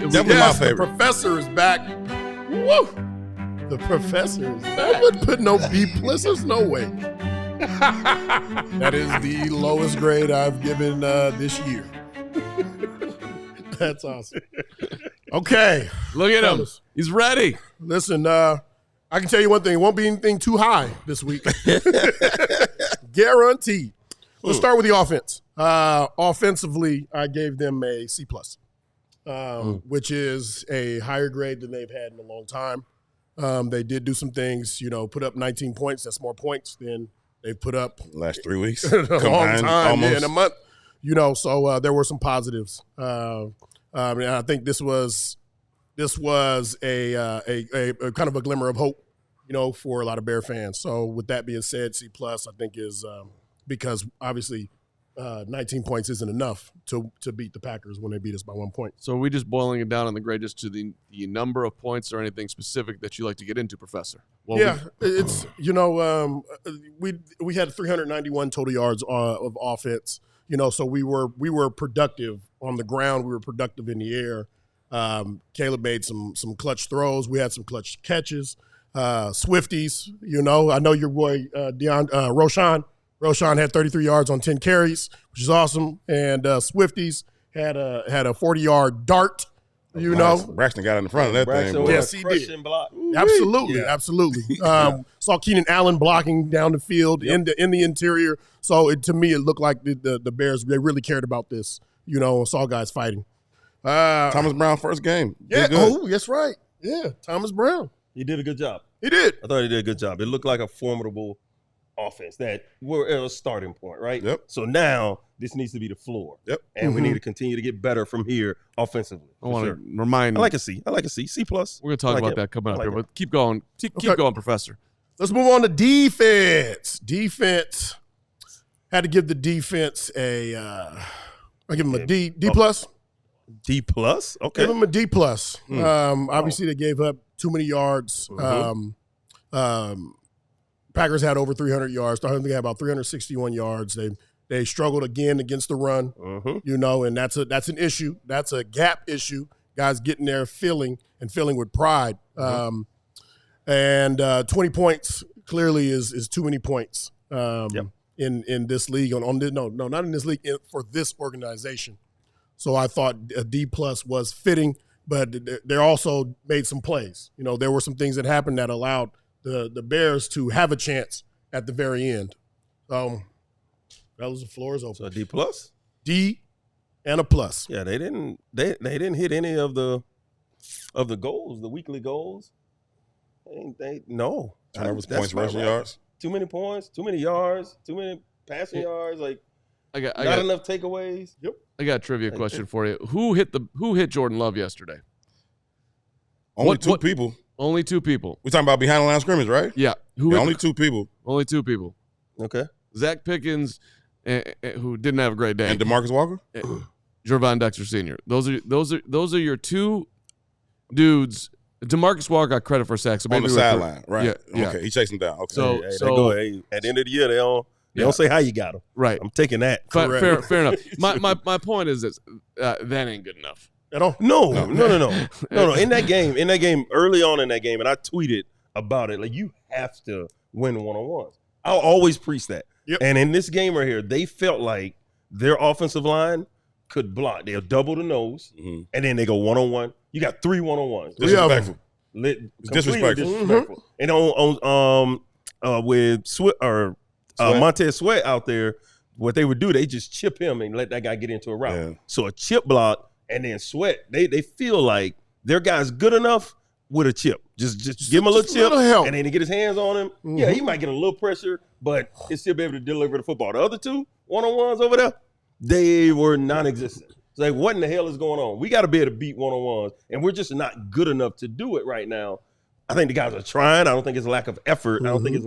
Definitely my favorite. The professor is back. Woo! The professor is back. I wouldn't put no B+. There's no way. That is the lowest grade I've given this year. That's awesome. Okay. Look at him. He's ready. Listen, I can tell you one thing. It won't be anything too high this week. Guaranteed. Let's start with the offense. Offensively, I gave them a C+, which is a higher grade than they've had in a long time. They did do some things, put up 19 points. That's more points than they've put up last 3 weeks. In a long time, in a month. So there were some positives. And I think this was a kind of a glimmer of hope, for a lot of Bear fans. So with that being said, C+, I think is because obviously 19 points isn't enough to beat the Packers when they beat us by 1 point. So are we just boiling it down on the grade just to the number of points or anything specific that you like to get into, Professor? It's we had 391 total yards of offense. So we were productive on the ground. We were productive in the air. Caleb made some clutch throws. We had some clutch catches. Swifties, I know your boy Roshan. Roshan had 33 yards on 10 carries, which is awesome. And Swifties had a 40-yard dart. Braxton got in the front of that Braxton thing. Boy. Yes, he did. Block. Absolutely. Saw Keenan Allen blocking down the field in the interior. So to me, it looked like the Bears, they really cared about this. Saw guys fighting. Thomas Brown first game. Yeah. Oh, that's right. Yeah, Thomas Brown. He did a good job. He did. I thought he did a good job. It looked like a formidable offense that we're at a starting point, right? Yep. So now this needs to be the floor. Yep. And we need to continue to get better from here offensively. I want to remind. I like a C. C+. We're going to talk about that coming up here, but keep going. Keep going, Professor. Let's move on to defense. Defense. Had to give the defense I give them a D+. D+? Okay. Give them a D+. Obviously, they gave up too many yards. Packers had over 300 yards. I think they had about 361 yards. They struggled again against the run, and that's an issue. That's a gap issue. Guys getting there feeling with pride. And 20 points clearly is too many points in this league. Not in this league, for this organization. So I thought a D+ was fitting, but they also made some plays. There were some things that happened that allowed the Bears to have a chance at the very end. That was the floor is open. So a D+? D and a plus. Yeah, they didn't hit any of the goals, the weekly goals. No. Turnovers, points, rushing yards. Too many points, too many yards, too many passing yards. Like I got enough takeaways. Yep. I got a trivia question for you. Who hit Jordan Love yesterday? Only two people. Only two people. We're talking about behind the line of scrimmage, right? Yeah. Only two people. Only two people. Okay. Zach Pickens, who didn't have a great day, And DeMarcus Walker, Gervon Dexter Sr. Those are your two dudes. DeMarcus Walker got credit for sacks. So on the sideline, right? Yeah. Okay, he chased him down. Okay. So at the end of the year, they don't say how you got them. Right. I'm taking that. Fair enough. My point is this: that ain't good enough. At all? No. In that game, early on in that game, and I tweeted about it. Like, you have to win one-on-ones. I'll always preach that. Yep. And in this game right here, they felt like their offensive line could block. They'll double the nose, and then they go one-on-one. You got 3 one-on-ones. Disrespectful. Disrespectful. And on with Montez Sweat out there, what they would do, they just chip him and let that guy get into a route. Yeah. So a chip block and then Sweat, they feel like their guy's good enough with a chip. Just give him a little chip, and then he get his hands on him. Yeah, he might get a little pressure, but he'll still be able to deliver the football. The other two one-on-ones over there, they were non-existent. It's like, what in the hell is going on? We got to be able to beat one-on-ones, and we're just not good enough to do it right now. I think the guys are trying. I don't think it's lack of effort. I think it's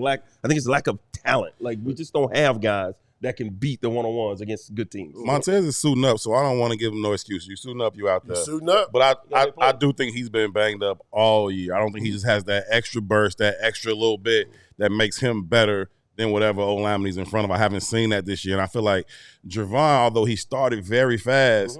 lack of talent. Like, we just don't have guys that can beat the one-on-ones against good teams. Montez is suiting up, so I don't want to give him no excuse. You suiting up, you out there. Suiting up. But I do think he's been banged up all year. I don't think he just has that extra burst, that extra little bit that makes him better than whatever old lineman he's in front of. I haven't seen that this year. And I feel like Gervon, although he started very fast,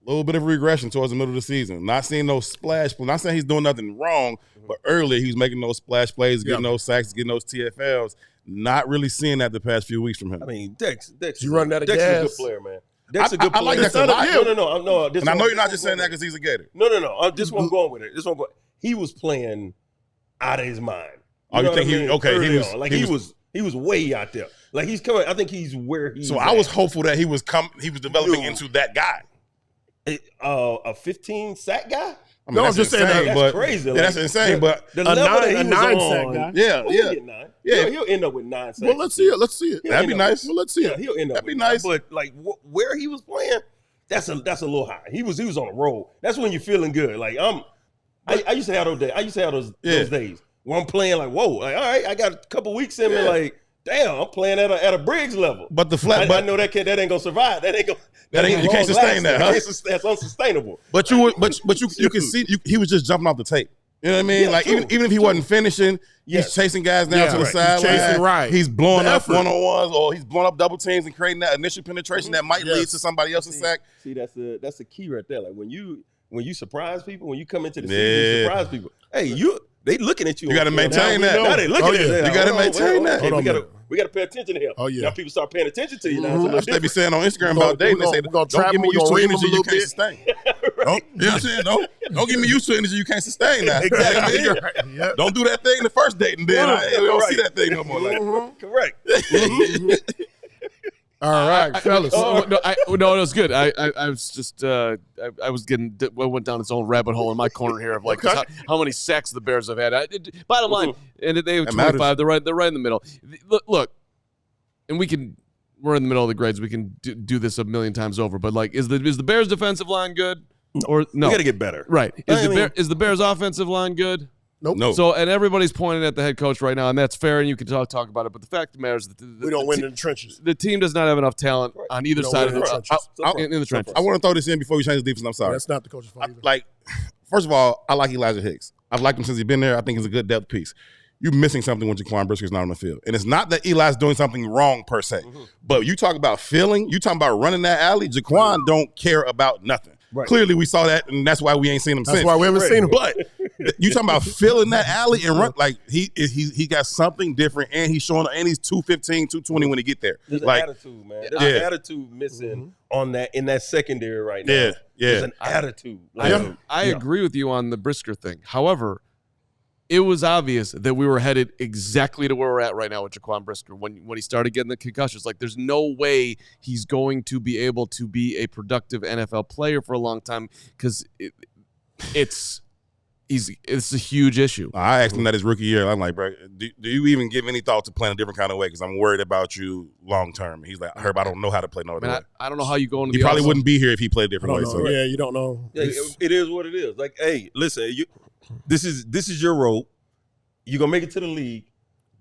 little bit of regression towards the middle of the season. Not seeing those splash plays. Not saying he's doing nothing wrong, but earlier he was making those splash plays, getting those sacks, getting those TFLs. Not really seeing that the past few weeks from him. I mean, Dex you running out of gas. Dex is a good player, man. Dex a good player. I like Dex a lot. No. And I know you're not just saying that because he's a Gator. No. This one going with it. This one going. He was playing out of his mind. You think he? Okay, he was way out there. Like he's coming. I think he's where he's. So I was hopeful that he was developing into that guy. A 15 sack guy. I mean, I'm just saying that's crazy. Yeah, that's insane. But the level that he was 9 on, sack guy. Yeah. He'll end up with 9 sacks. Well, let's see it. That'd be nice. Well, let's see it. He'll end up. That'd be nice. But like where he was playing, that's a little high. He was on a roll. That's when you're feeling good. Like I used to have those days. I used to have those days where I'm playing like, whoa, like all right, I got a couple weeks in me, like, damn, I'm playing at a Briggs level. But the flat, I know that kid that ain't gonna survive. You can't sustain that, huh? That's unsustainable. But you can see he was just jumping off the tape. You know what I mean? Yeah, like true. even if he wasn't finishing, he's chasing guys down to the side. He's chasing right. He's blowing up one-on-ones, or he's blowing up double teams and creating that initial penetration that might lead to somebody else's sack. See, that's the key right there. Like when you surprise people, when you come into the season, you surprise people. Hey, they looking at you. You got to maintain that. Now they looking at that. You got to maintain that. We got to pay attention to him. Oh, yeah. Now people start paying attention to you now. That's what they be saying on Instagram about dating. They say, don't give me used to energy you can't sustain. You know what I'm saying? Don't give me used to energy you can't sustain now. Exactly. Don't do that thing the first date and then I don't see that thing no more. Correct. All right, fellas. No, it was good. I was just I went down its own rabbit hole in my corner here of like how many sacks the Bears have had. Bottom line, and they have 25. They're right in the middle. Look, and we're in the middle of the grades. We can do this a million times over. But like, is the Bears defensive line good or no? We got to get better. Right. Is the Bears offensive line good? Nope. No. So, and everybody's pointing at the head coach right now, and that's fair, and you can talk about it. But the fact of the matter is that we don't win in the trenches. The team does not have enough talent on either side of the trenches. I want to throw this in before we change the defense. I'm sorry. That's not the coach's fault either. Like, first of all, I like Elijah Hicks. I've liked him since he's been there. I think he's a good depth piece. You're missing something when Jaquan Brisker's not on the field. And it's not that Eli's doing something wrong per se. But you talk about feeling, you talking about running that alley, Jaquan don't care about nothing. Right. Clearly, we saw that, and that's why we ain't seen him since. That's why we haven't seen him. But you talking about filling that alley and run, like he got something different, and he's showing, and he's 215, 220 when he get there. There's like, an attitude, man. There's an attitude missing on that in that secondary right now. There's an attitude. I agree with you on the Brisker thing. However, it was obvious that we were headed exactly to where we're at right now with Jaquan Brisker when he started getting the concussions. Like, there's no way he's going to be able to be a productive NFL player for a long time because it's a huge issue. I asked him that his rookie year. I'm like, bro, do you even give any thought to playing a different kind of way? Because I'm worried about you long term. He's like, Herb, I don't know how to play no other way. I don't know how you go into the He probably wouldn't be here if he played a different way. So. Yeah, you don't know. Yeah, it is what it is. Like, hey, listen, this is your road. You're going to make it to the league.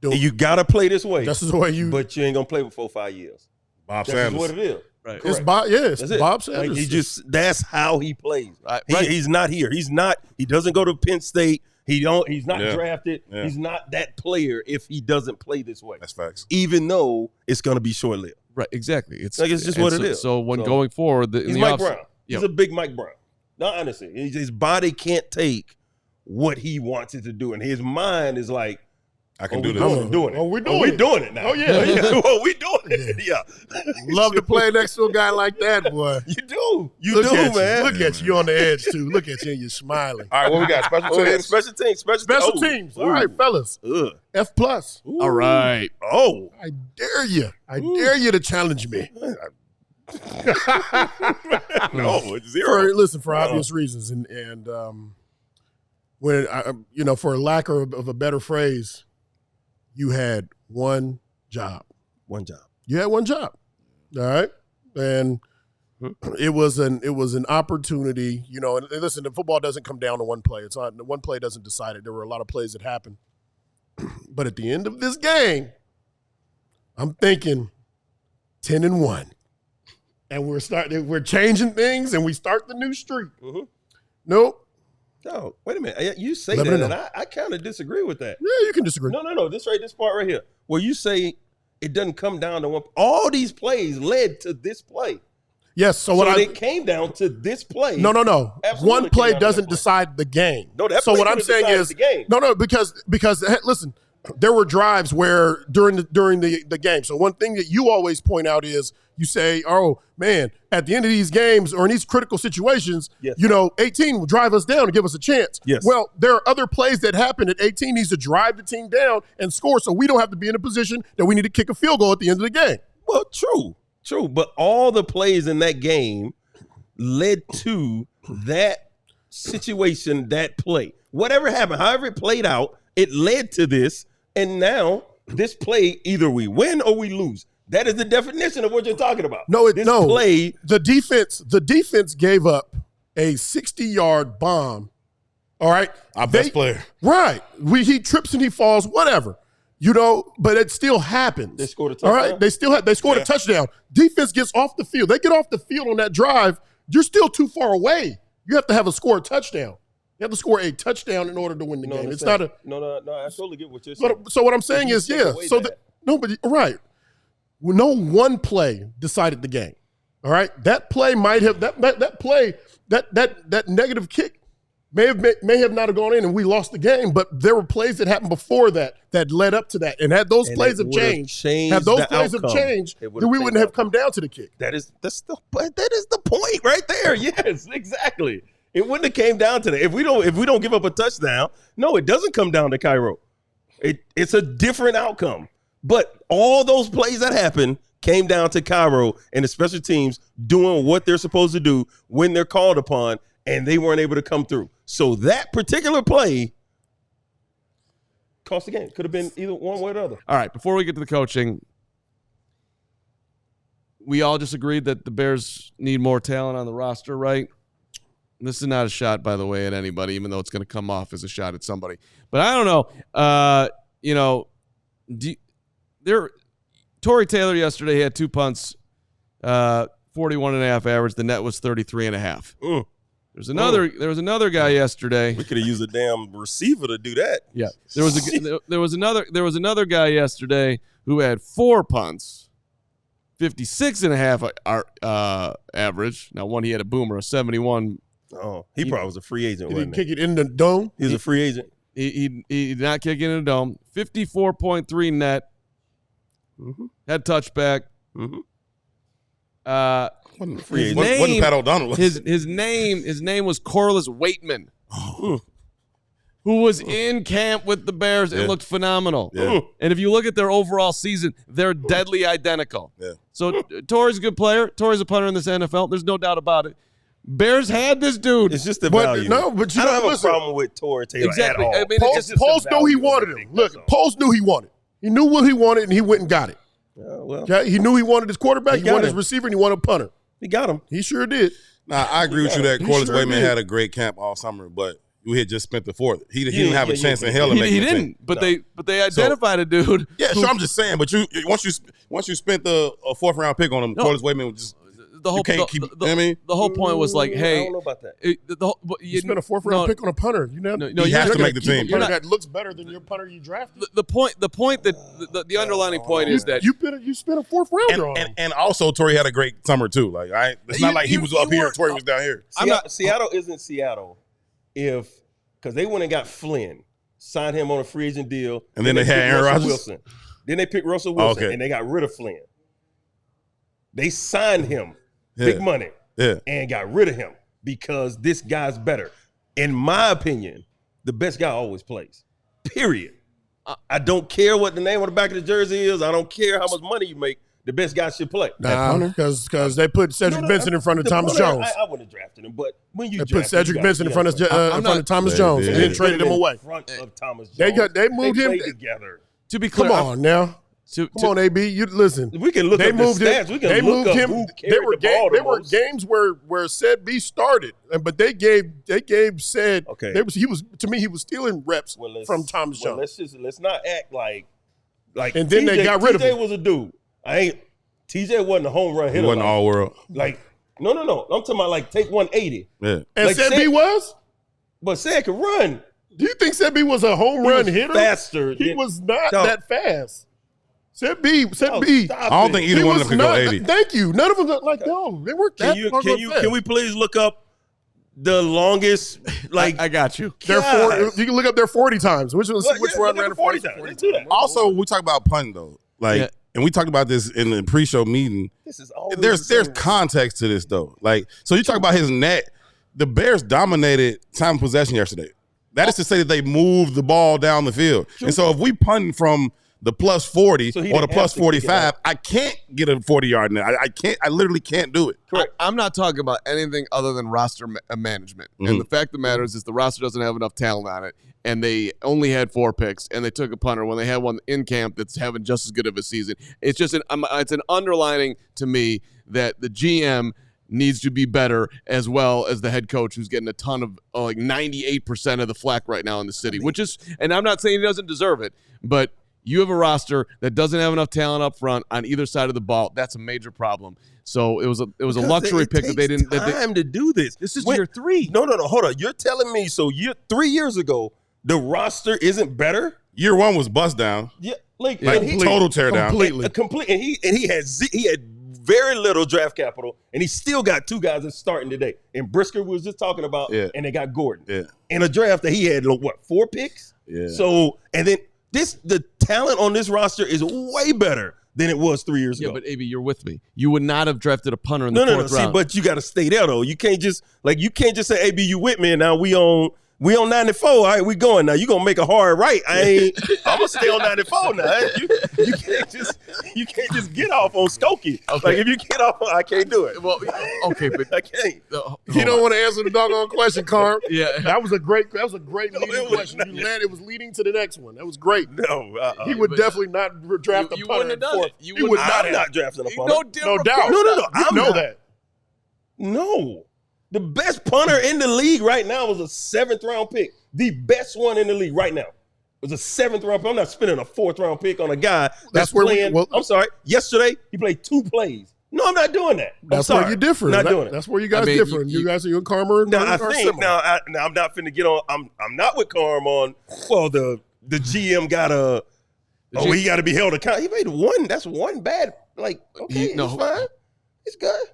And you got to play this way. This is the way you. But you ain't going to play for 4-5 years. Bob Sanders. That's what it is. Right. It's Bob. Yes, that's it. Bob Sanders. Like that's how he plays. He's not here. He doesn't go to Penn State. He's not drafted. Yeah. He's not that player if he doesn't play this way. That's facts. Even though it's going to be short-lived. Right, exactly. It's just what it is. So going forward, he's Mike Brown. He's a big Mike Brown. No, honestly, his body can't take what he wants it to do, and his mind is like, I can do this. We're doing it. We're doing it now. Oh, yeah. We're doing it. Yeah. Love to play next to a guy like that, boy. You do. Look do, at man. Look at you. You're on the edge, too. Look at you, and you're smiling. All right, what we got? Special teams. Special teams. All right, fellas. F+. All right. Oh. I dare you. I dare you to challenge me. No, it's 0. For obvious reasons. And when, for lack of a better phrase, you had one job. You had one job. All right. And it was an opportunity, and listen, the football doesn't come down to one play. It's not, one play doesn't decide it. There were a lot of plays that happened. But at the end of this game, I'm thinking 10-1. And we're changing things and we start the new streak. Nope. No, wait a minute. You say that, and I kind of disagree with that. Yeah, you can disagree. No. This part right here, where you say it doesn't come down to one. All these plays led to this play. Yes. So it came down to this play. No. Absolutely One play doesn't decide the game. No, that so play what I'm saying is because listen, there were drives where during the game. So one thing that you always point out is you say, oh man, at the end of these games or in these critical situations, 18 will drive us down and give us a chance. Yes. Well, there are other plays that happen that 18 needs to drive the team down and score, so we don't have to be in a position that we need to kick a field goal at the end of the game. Well, true. But all the plays in that game led to that situation, that play. Whatever happened, however it played out, it led to this. And now this play, either we win or we lose. That is the definition of what you're talking about. The defense gave up a 60-yard bomb. All right. Our best player. Right. He trips and he falls, whatever. But it still happens. They scored a touchdown. All right. They scored a touchdown. Defense gets off the field. They get off the field on that drive. You're still too far away. You have to have a score touchdown. You have to score a touchdown in order to win the game. It's not a no. I totally get what you're saying. So what I'm saying is, right. No one play decided the game. All right, that play might have that negative kick may have not have gone in and we lost the game. But there were plays that happened before that led up to that, and had those plays have changed, then we wouldn't have come down to the kick. That is the point right there. Yes, exactly. It wouldn't have came down to that. If we don't give up a touchdown, no, it doesn't come down to Cairo. It's a different outcome. But all those plays that happened came down to Cairo and the special teams doing what they're supposed to do when they're called upon, and they weren't able to come through. So that particular play cost the game. Could have been either one way or the other. All right, before we get to the coaching, we all just agreed that the Bears need more talent on the roster, right? This is not a shot, by the way, at anybody, even though it's going to come off as a shot at somebody. But I don't know. Torrey Taylor yesterday had 2 punts, 41.5 average. The net was 33.5. There was another guy yesterday. We could have used a damn receiver to do that. Yeah. There was another guy yesterday who had 4 punts, 56.5 average. Now one he had a boomer, a 71. Oh, he probably was a free agent. Did he kick it in the dome? He was a free agent. He did not kick it in the dome. 54.3 net. Mm-hmm. Had touchback. Mm-hmm. Wasn't Pat O'Donnell. His name was Corliss Waitman, who was in camp with the Bears and looked phenomenal. Yeah. And if you look at their overall season, they're deadly identical. Yeah. So Torrey's a good player. Torrey's a punter in this NFL. There's no doubt about it. Bears had this dude. It's just the value. No, but I don't have a problem with Torrey Taylor at all. I mean, Poles knew he wanted him. Look, Poles knew he wanted. He knew what he wanted, and he went and got it. Okay? He knew he wanted his quarterback, he wanted his receiver, and he wanted a punter. He got him. He sure did. Nah, I agree with you that Corliss Waitman had a great camp all summer, but we had just spent the fourth. He didn't have a chance in hell to make it. He didn't, but they identified a dude. Yeah, sure. I'm just saying, but once you spent the 4th round pick on him, Corliss Waitman was just. The whole point was like, hey, I don't know about that. You spent a 4th round pick on a punter. He has to make the team. Punter that looks better than your punter you drafted. The point that the underlining point is that you spent a 4th rounder on him. And also Torrey had a great summer too. Like it's not like he was up here and Torrey was down here. Seattle isn't Seattle because they went and got Flynn, signed him on a free agent deal, and then they had Aaron Rodgers. Wilson. Then they picked Russell Wilson, and they got rid of Flynn. They signed him. Big money, and got rid of him because this guy's better. In my opinion, the best guy always plays, period. I don't care what the name on the back of the jersey is. I don't care how much money you make. The best guy should play. Nah, because they put Cedric Benson in front of Thomas Jones. I wouldn't have drafted him, but when you put Cedric Benson in front of Thomas Jones and then traded him away. In front of Thomas Jones. They moved him together. To be clear, come on now. Come on, AB. You listen. We can look up the stats. We can look up who carried the ball the most. There were games where Ced B started, but they gave Ced. Okay. He was stealing reps from Thomas Jones. Let's not act like. And then they got rid of him. TJ was a dude. TJ wasn't a home run hitter. He wasn't all world. Like no. I'm talking about like take 180. Yeah. And like Ced B was, but Ced could run. Do you think Ced B was a home run hitter? Faster. He was not that fast. Said B. I don't think either one of them could go 80. Thank you. None of them they work that. Can we please look up the longest? Like I got you. You can look up their 40 times. Which one ran 40 times? Also, we talk about punting though. Like, and we talked about this in the pre-show meeting. This is there's context to this though. Like, so you talk about his net. The Bears dominated time of possession yesterday. That is to say that they moved the ball down the field. And so if we punt from the plus 40 or the plus 45, I can't get a 40-yard net. I can't. I literally can't do it. I'm not talking about anything other than roster management. Mm-hmm. And the fact of the matter is the roster doesn't have enough talent on it. And they only had 4 picks, and they took a punter when they had one in camp that's having just as good of a season. It's just it's an underlining to me that the GM needs to be better, as well as the head coach, who's getting a ton of 98% of the flack right now in the city. And I'm not saying he doesn't deserve it, but you have a roster that doesn't have enough talent up front on either side of the ball. That's a major problem. So it was a luxury pick that they didn't. Time to do this. This is year 3. No. Hold on. You're telling me 3 years ago the roster isn't better? Year 1 was bust down. Yeah, total tear down. Completely. And he had very little draft capital, and he still got 2 guys that's starting today. And Brisker was just talking about, and they got Gordon. Yeah. In a draft that he had 4 picks? Yeah. So and then the talent on this roster is way better than it was 3 years ago. Yeah, but AB, you're with me. You would not have drafted a punter in the fourth round. See, but you got to stay there though. You can't just say, AB, you with me, and now we on 94. All right, we going now. You gonna make a hard right. I'm gonna stay on 94 now. You can't just get off on Skokie. Okay. Like if you get off, I can't do it. Well, okay, but I can't. You don't want to answer the doggone question, Carm. Yeah, that was a great leading question. It was leading to the next one. That was great. No, he would definitely not draft a punter. You wouldn't have done it. He would not drafting a punter. No doubt. No. I know that. No. The best punter in the league right now was a 7th-round pick. The best one in the league right now was a 7th-round pick. I'm not spending a 4th-round pick on a guy that's playing. I'm sorry. Yesterday, he played 2 plays. No, I'm not doing that. That's where you're different. Not doing it. That's where you guys different. You guys are you and Karma. Now I'm not finna get on. I'm not with Karma on. Well, the GM got he got to be held accountable. He made 1. That's 1 bad. It's fine. It's good.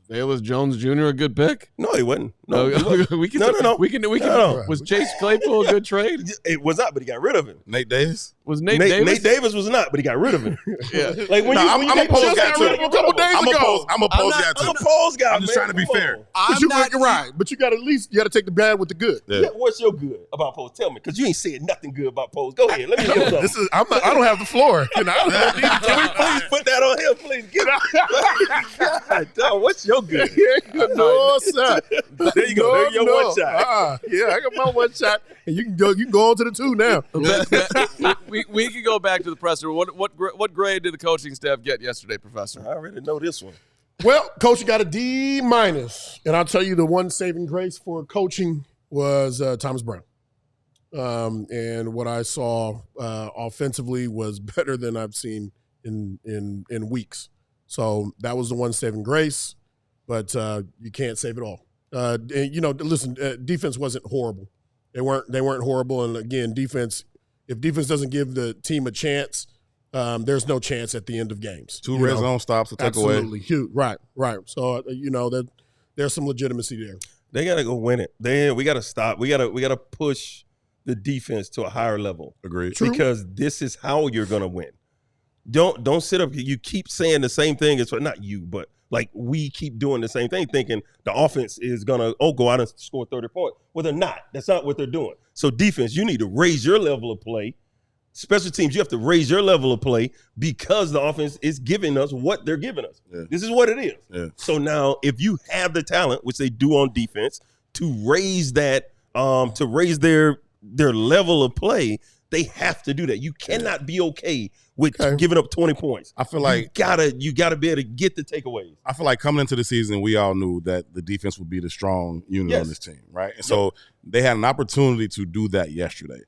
Velus Jones Jr. a good pick? No, he wasn't. No. We can. Was Chase Claypool a good trade? It was not, but he got rid of him. Nate Davis? Was Nate Davis? Nate Davis was not, but he got rid of him. Yeah. I'm a polls guy too. A couple days ago. I'm a polls guy too. I'm a polls guy. I'm just trying to be fair. You're right, but you got to take the bad with the good. Yeah. What's your good about polls? Tell me, because you ain't saying nothing good about polls. Go ahead. Let me hear something. I don't have the floor. Can we please put that on him? Please get it. God, what's your good? No, sir. There you go. There's your 1 shot. I got my 1 shot, and you can go on to the 2 now. We can go back to the presser. What grade did the coaching staff get yesterday, Professor? I already know this one. Well, coach got a D-, and I'll tell you the one saving grace for coaching was Thomas Brown. And what I saw offensively was better than I've seen in weeks. So that was the one saving grace, but you can't save it all. Listen, defense wasn't horrible. They weren't horrible. And again, if defense doesn't give the team a chance, there's no chance at the end of games. 2 red zone stops to take away. Absolutely huge. Right. So there's some legitimacy there. They gotta go win it. We gotta stop. We gotta push the defense to a higher level. Agreed. True. Because this is how you're gonna win. Don't sit up. You keep saying the same thing. It's not you, but we keep doing the same thing, thinking the offense is gonna go out and score 30 points. Well, they're not. That's not what they're doing. So defense, you need to raise your level of play. Special teams, you have to raise your level of play because the offense is giving us what they're giving us. Yeah. This is what it is. Yeah. So now, if you have the talent, which they do on defense, to raise that, to raise their level of play, they have to do that. You cannot be okay with giving up 20 points. I feel like you gotta be able to get the takeaways. I feel like coming into the season, we all knew that the defense would be the strong unit on this team, right? And so they had an opportunity to do that yesterday.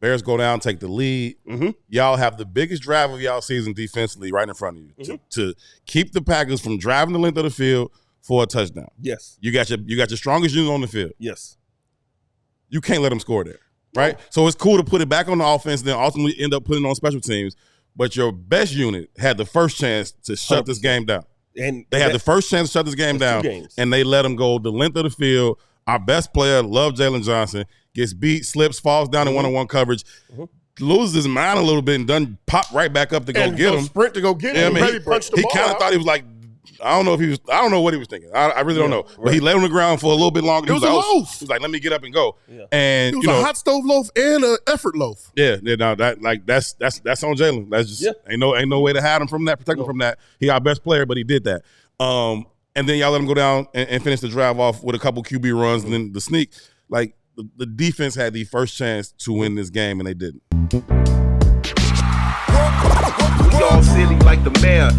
Bears go down, take the lead. Mm-hmm. Y'all have the biggest drive of y'all season defensively right in front of you to keep the Packers from driving the length of the field for a touchdown. Yes. You got your strongest unit on the field. Yes. You can't let them score there, right? So it's cool to put it back on the offense, then ultimately end up putting it on special teams. but your best unit had the first chance to shut 100%. this game down. And they had the first chance to shut this game down, and they let them go the length of the field. Our best player, love Jalen Johnson, gets beat, slips, falls down in one-on-one coverage, loses his mind a little bit, and done pop right back up to go get him. Sprint to go get him. He kind of thought he was like, I don't know what he was thinking. I really don't know. But he lay on the ground for a little bit longer. It was a loaf. He was like, let me get up and go. Yeah. And it was a hot stove loaf and an effort loaf. Yeah, no, that's on Jalen. That's just ain't no way to hide him from that, protect him from that. He our best player, but he did that. And then y'all let him go down and finish the drive off with a couple QB runs and then the sneak. Like the defense had the first chance to win this game and they didn't. We all silly like the mayor.